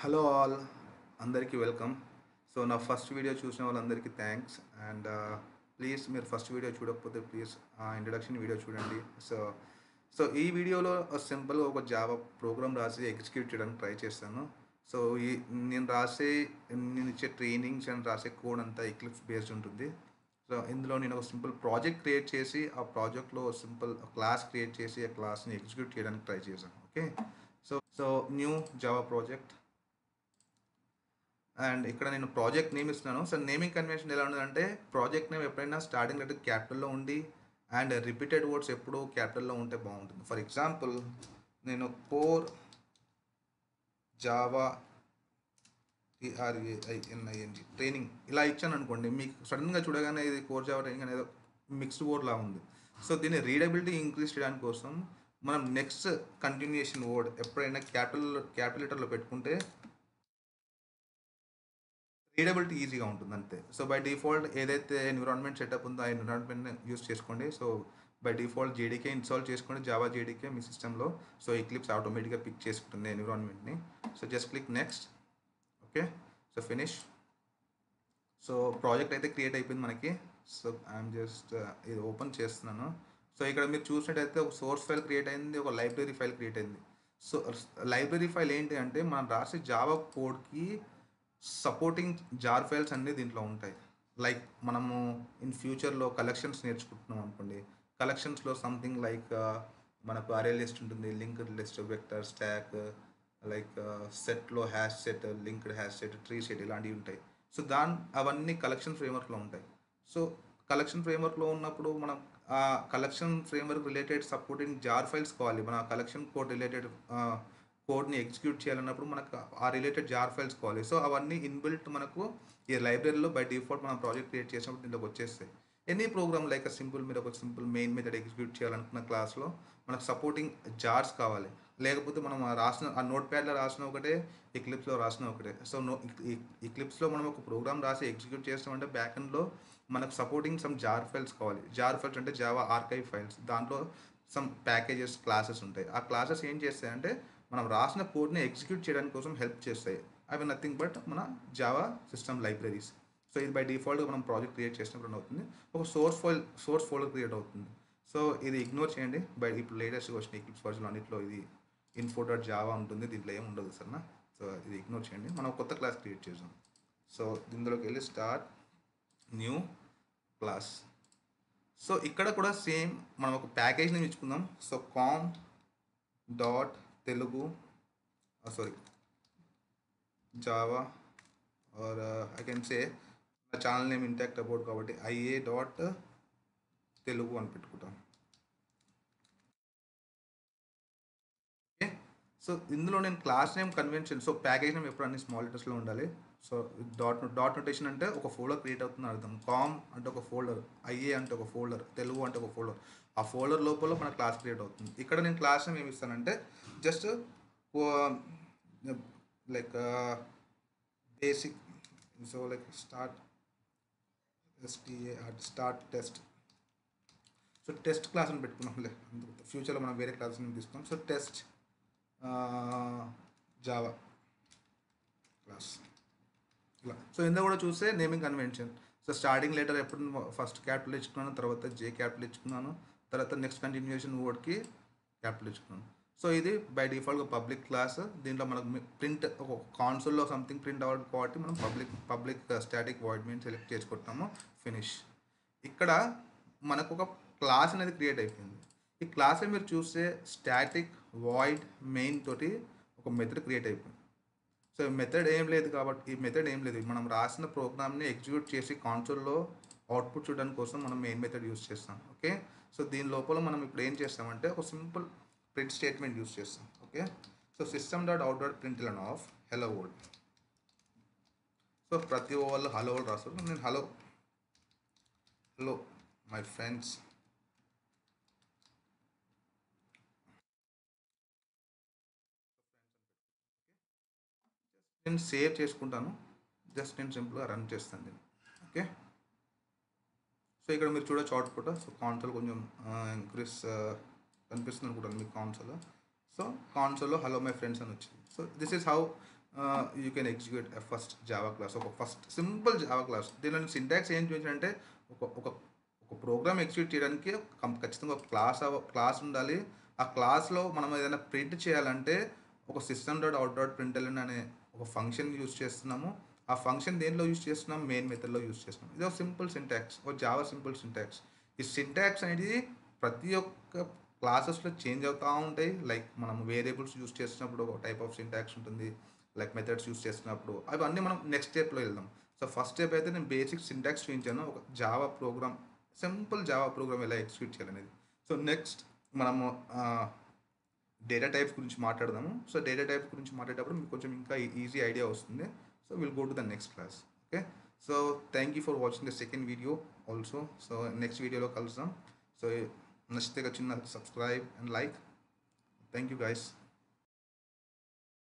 Hello all, అందరికీ welcome. So నా first video చూసిన వాళ్ళందరికీ థ్యాంక్స్. అండ్ ప్లీజ్ మీరు ఫస్ట్ వీడియో చూడకపోతే ప్లీజ్ ఇంట్రడక్షన్ వీడియో చూడండి. సో ఈ వీడియోలో సింపుల్గా ఒక జావా ప్రోగ్రామ్ రాసి ఎగ్జిక్యూట్ చేయడానికి ట్రై చేస్తాను. సో ఈ నేను రాసే నేను ఇచ్చే ట్రైనింగ్స్ అండ్ రాసే కోడ్ అంతా ఎక్లిప్స్ బేస్డ్ ఉంటుంది. సో ఇందులో నేను ఒక సింపుల్ ప్రాజెక్ట్ క్రియేట్ చేసి ఆ ప్రాజెక్ట్లో సింపుల్ క్లాస్ క్రియేట్ చేసి ఆ క్లాస్ని ఎగ్జిక్యూట్ చేయడానికి ట్రై చేశాను. Okay, so new Java project. And ఇక్కడ నేను ప్రాజెక్ట్ నేమ్ ఇస్తున్నాను. సో నేమింగ్ కన్వెన్షన్ ఎలా ఉండదంటే, ప్రాజెక్ట్ నేమ్ ఎప్పుడైనా స్టార్టింగ్ లెటర్ క్యాపిటల్లో ఉండి అండ్ రిపీటెడ్ వర్డ్స్ ఎప్పుడు క్యాపిటల్లో ఉంటే బాగుంటుంది. ఫర్ ఎగ్జాంపుల్, నేను కోర్ జావా TRAINING ట్రైనింగ్ ఇలా ఇచ్చాను అనుకోండి, మీకు సడన్గా చూడగానే ఇది కోర్ జావా ట్రైనింగ్ అనేది మిక్స్డ్ వర్డ్ లా ఉంది. సో దీన్ని రీడబిలిటీ ఇంక్రీజ్ చేయడానికి కోసం మనం నెక్స్ట్ కంటిన్యూషన్ వర్డ్ ఎప్పుడైనా క్యాపిటల్ లెటర్లో పెట్టుకుంటే రీడబిలిటీ ఈజీగా ఉంటుంది అంతే. సో బై డిఫాల్ట్ ఏదైతే ఎన్విరాన్మెంట్ సెటప్ ఉందో ఆ ఎన్విరాన్మెంట్ని యూస్ చేసుకోండి. So by default JDK install చేసుకోండి, జావా జేడీకే మీ సిస్టంలో. సో ఎక్లిప్స్ ఆటోమేటిక్గా పిక్ చేసుకుంటుంది ఎన్విరాన్మెంట్ని. So just click next. Okay, so finish. So project అయితే క్రియేట్ అయిపోయింది మనకి. సో ఐఎమ్ జస్ట్ ఇది ఓపెన్ చేస్తున్నాను. సో ఇక్కడ మీరు చూసినట్టయితే ఒక సోర్స్ ఫైల్ క్రియేట్ అయింది, ఒక లైబ్రరీ ఫైల్ క్రియేట్ అయింది. సో లైబ్రరీ ఫైల్ ఏంటి అంటే, మనం రాసే జావా కోడ్కి సపోర్టింగ్ జార్ ఫైల్స్ అన్నీ దీంట్లో ఉంటాయి. లైక్ మనము ఇన్ ఫ్యూచర్లో కలెక్షన్స్ నేర్చుకుంటున్నాం అనుకోండి, కలెక్షన్స్లో సంథింగ్ లైక్ మనకు అరే లిస్ట్ ఉంటుంది, linked list, vector stack, like సెట్లో hash set, linked hash set, tree set ఇలాంటివి ఉంటాయి. సో అవన్నీ కలెక్షన్ ఫ్రేమ్వర్క్లో ఉంటాయి. సో కలెక్షన్ ఫ్రేమ్వర్క్లో ఉన్నప్పుడు మనం ఆ collection framework related supporting jar files కావాలి. మన కలెక్షన్ కోడ్ రిలేటెడ్ కోడ్ని ఎగ్జిక్యూట్ చేయాలన్నప్పుడు మనకు ఆ రిలేటెడ్ జార్ ఫైల్స్ కావాలి. సో అవన్నీ ఇన్బిల్ట్ మనకు ఈ లైబ్రరీలో బై డిఫాల్ట్ మనం ప్రాజెక్ట్ క్రియేట్ చేసినప్పుడు దీంట్లోకి వచ్చేస్తాయి. ఎనీ ప్రోగ్రామ్ లైక్ మీరు ఒక సింపుల్ మెయిన్ మెథడ్ ఎగ్జిక్యూట్ చేయాలనుకున్న క్లాస్లో మనకు సపోర్టింగ్ జార్స్ కావాలి. లేకపోతే మనం రాసిన ఆ నోట్ ప్యాడ్లో రాసిన ఒకటే, ఎక్లిప్స్లో రాసిన ఒకటే. సో ఎక్లిప్స్లో మనం ఒక ప్రోగ్రామ్ రాసి ఎగ్జిక్యూట్ చేస్తామంటే బ్యాక్ ఎండ్లో మనకు సపోర్టింగ్ సమ్ జార్ ఫైల్స్ కావాలి. జార్ ఫైల్స్ అంటే జావా ఆర్కైవ్ ఫైల్స్. దాంట్లో సమ్ ప్యాకేజెస్, క్లాసెస్ ఉంటాయి. ఆ క్లాసెస్ ఏం చేస్తాయంటే మనం రాసిన కోడ్ని ఎగ్జిక్యూట్ చేయడానికి కోసం హెల్ప్ చేస్తాయి. అవి నథింగ్ బట్ మన జావా సిస్టమ్ లైబ్రరీస్. సో ఇది బై డిఫాల్ట్గా మనం ప్రాజెక్ట్ క్రియేట్ చేసినప్పుడు అవుతుంది. ఒక సోర్స్ ఫోల్డర్ క్రియేట్ అవుతుంది. సో ఇది ఇగ్నోర్ చేయండి. ఇప్పుడు లేటెస్ట్గా వచ్చిన ఎక్లిప్స్ వర్జన్ అన్నింటిలో ఇది info.java ఉంటుంది, దీంట్లో ఏమి ఉండదు సరేనా. సో ఇది ఇగ్నోర్ చేయండి. మనం కొత్త క్లాస్ క్రియేట్ చేసాం. సో ఇందులోకి వెళ్ళి స్టార్ట్ న్యూ క్లాస్. సో ఇక్కడ కూడా సేమ్ మనం ఒక ప్యాకేజ్ నేమ్ ఇచ్చుకుందాం. So com dot Telugu sorry Java or I can say నా ఛానల్ నేమ్ ఇంటాక్ట్ అబౌట్ కాబట్టి IA డాట్ తెలుగు అని పెట్టుకుంటాం. ఓకే, సో ఇందులో నేను class name convention, so package name ఎప్పుడు అన్ని స్మాల్ లెటర్స్లో ఉండాలి. సో డాట్ నోటేషన్ అంటే ఒక ఫోల్డర్ క్రియేట్ అవుతుంది అర్థం. కామ్ అంటే ఒక ఫోల్డర్, IA అంటే ఒక ఫోల్డర్, తెలుగు అంటే ఒక ఫోల్డర్. ఆ ఫోల్డర్ లోపల మన క్లాస్ క్రియేట్ అవుతుంది. ఇక్కడ నేను క్లాస్ నేమ్ ఏమి ఇస్తానంటే just like basic. So like start test. So test class అని పెట్టుకున్నాంలే, ఫ్యూచర్లో మనం వేరే క్లాస్ నేమ్ తీసుకున్నాం. సో టెస్ట్ జావా క్లాస్ ఇలా. సో ఇందులో కూడా చూస్తే naming convention. So starting letter ఎప్పుడు ఫస్ట్ క్యాపిటల్ ఇచ్చుకున్నాను, తర్వాత జే క్యాపిటల్ ఇచ్చుకున్నాను, తర్వాత నెక్స్ట్ కంటిన్యూషన్ వర్డ్కి క్యాపిటల్ ఇచ్చుకున్నాను. సో ఇది బై డిఫాల్ట్గా పబ్లిక్ క్లాస్. దీంట్లో మనకు ప్రింట్ ఒక కాన్సోల్లో సంథింగ్ ప్రింట్ అవ్వడం కాబట్టి మనం public static void main select చేసుకుంటాము. ఫినిష్. ఇక్కడ మనకు ఒక క్లాస్ అనేది క్రియేట్ అయిపోయింది. ఈ క్లాస్ మీరు చూస్తే స్టాటిక్ వాయిడ్ మెయిన్ తోటి ఒక మెథడ్ క్రియేట్ అయిపోయింది. సో మెథడ్ ఏం లేదు కాబట్టి ఈ మెథడ్ ఏం లేదు, మనం రాసిన ప్రోగ్రామ్ని ఎగ్జిక్యూట్ చేసి కాన్సోల్లో అవుట్పుట్ చూడడానికి కోసం మనం మెయిన్ మెథడ్ యూస్ చేస్తాం. ఓకే, సో దీని లోపల మనం ఇప్పుడు ఏం చేస్తామంటే ఒక సింపుల్ ప్రింట్ స్టేట్మెంట్ యూస్ చేస్తాం. Okay, so system.out.println of hello world. So ప్రతి వాళ్ళు హలో వరల్డ్ రాస్తారు. నేను హలో మై ఫ్రెండ్స్. నేను సేవ్ చేసుకుంటాను. జస్ట్ నేను సింపుల్గా రన్ చేస్తాను దీన్ని. ఓకే, సో ఇక్కడ మీరు చూడొచ్చు అవుట్పుట్. సో కాన్సోల్ కొంచెం ఇంక్రీస్ కనిపిస్తుంది అనుకుంటాను మీకు కాన్సోల్. సో కాన్సోల్లో హలో మై ఫ్రెండ్స్ అని వచ్చింది. So this is how you can execute first Java class. ఒక ఫస్ట్ సింపుల్ జావా క్లాస్. దీనిలో సింటాక్స్ ఏం చూపించాలంటే ఒక ఒక ఒక ప్రోగ్రామ్ ఎగ్జిక్యూట్ చేయడానికి ఖచ్చితంగా ఒక క్లాస్ ఉండాలి. ఆ క్లాస్లో మనం ఏదైనా ప్రింట్ చేయాలంటే ఒక system dot out dot println అనే ఒక ఫంక్షన్ యూస్ చేస్తున్నాము. ఆ ఫంక్షన్ దేనిలో యూస్ చేస్తున్నాం? మెయిన్ మెథడ్లో యూస్ చేస్తున్నాం. ఇది ఒక సింపుల్ సింటాక్స్, ఒక జావా సింపుల్ సింటాక్స్. ఈ సింటాక్స్ అనేది ప్రతి ఒక్క క్లాసెస్లో చేంజ్ అవుతూ ఉంటాయి. లైక్ మనం వేరియబుల్స్ యూస్ చేసినప్పుడు ఒక టైప్ ఆఫ్ సింటాక్స్ ఉంటుంది, లైక్ మెథడ్స్ యూస్ చేసినప్పుడు. అవన్నీ మనం నెక్స్ట్ స్టెప్లో వెళ్దాం. సో ఫస్ట్ స్టెప్ అయితే నేను బేసిక్ సింటాక్స్ చూపించాను, ఒక Java programme, simple Java programme ఎలా ఎగ్జిక్యూట్ చేయాలనేది. సో నెక్స్ట్ మనము డేటా టైప్స్ గురించి మాట్లాడదాము. సో డేటా టైప్స్ గురించి మాట్లాడేటప్పుడు మీకు కొంచెం ఇంకా ఈజీ ఐడియా వస్తుంది. So will go to the next class. Okay, so thank you for watching the second video also. So next వీడియోలో కలుద్దాం. సో నచ్చితే చిన్న subscribe and like. Thank you guys.